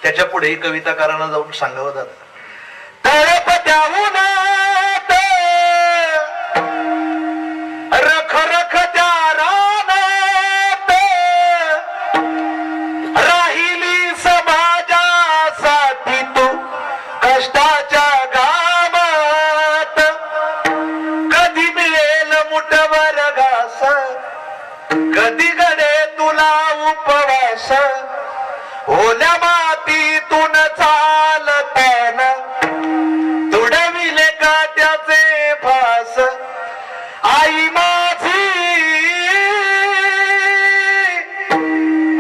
त्याच्या पुढे कविताकारांना जाऊन सांगावं जात, तळपत्याहूनात रख रख त्या रानात राहिली समाजासाठी तू कष्टाच्या गावात. कधी मिळेल मुठभर घास, कधी घडे तुला उपवास. ओल्या मातीतून चालताना तुडविले काट्याचे फास. आई माझी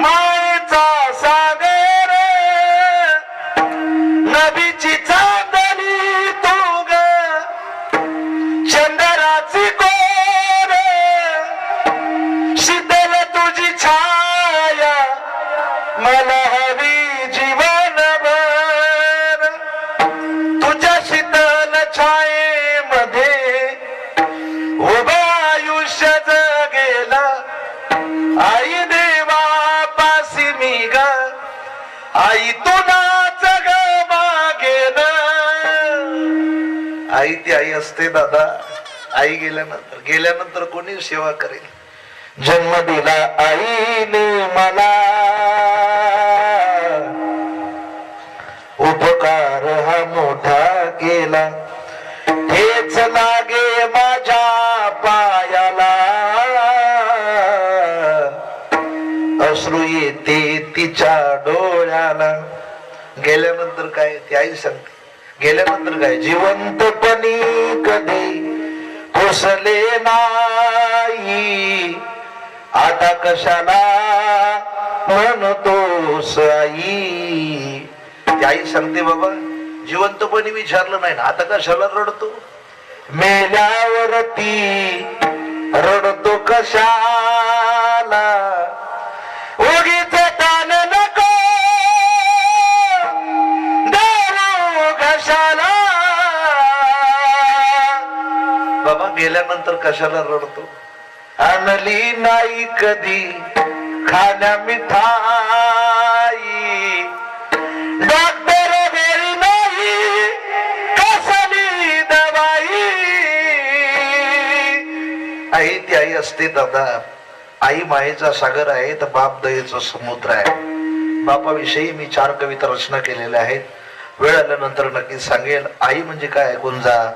मायेचा सागर, नदीची चांदणी तू ग, चंद्राची कोर, शीतल तुझी छाया मला हवी जीवनभर. तुझ्या शीतल छायेमध्ये उभं आयुष्य जगेला. आई देवा पासी मी ग, आई तुलाच ग मागेन. आई ती आई असते दादा. आई गेल्यानंतर कोणी सेवा करेल. जन्म दिला आईने मला, उपकार हा मोठा केला. हेच लागे माझ्या पायाला, अश्रू येते तिच्या डोळ्याला. गेल्यानंतर काय ती आई सांगते. गेल्यानंतर काय, जिवंतपणी कधी पोसले नाही, आता कशाला म्हणतोस आई. ती आई सांगते बाबा जिवंतपणी विचारलं नाही ना, आता कशाला रडतो. मेल्यावरती रडतो कशाला, उगीच ताण नको देऊ घशाला. बाबा गेल्यानंतर कशाला रडतो. आणली नाही कधी खाण्या मिठाई, डॉक्टर वेळी नाही कसली दवाई. आई ती आई असते दादा. आई मायेचा सागर आहे तर बाप दयेचा समुद्र आहे. बापाविषयी मी 4 कविता रचना केलेल्या आहेत. वेळ आल्यानंतर नक्की सांगेल. आई म्हणजे काय ऐकून जा.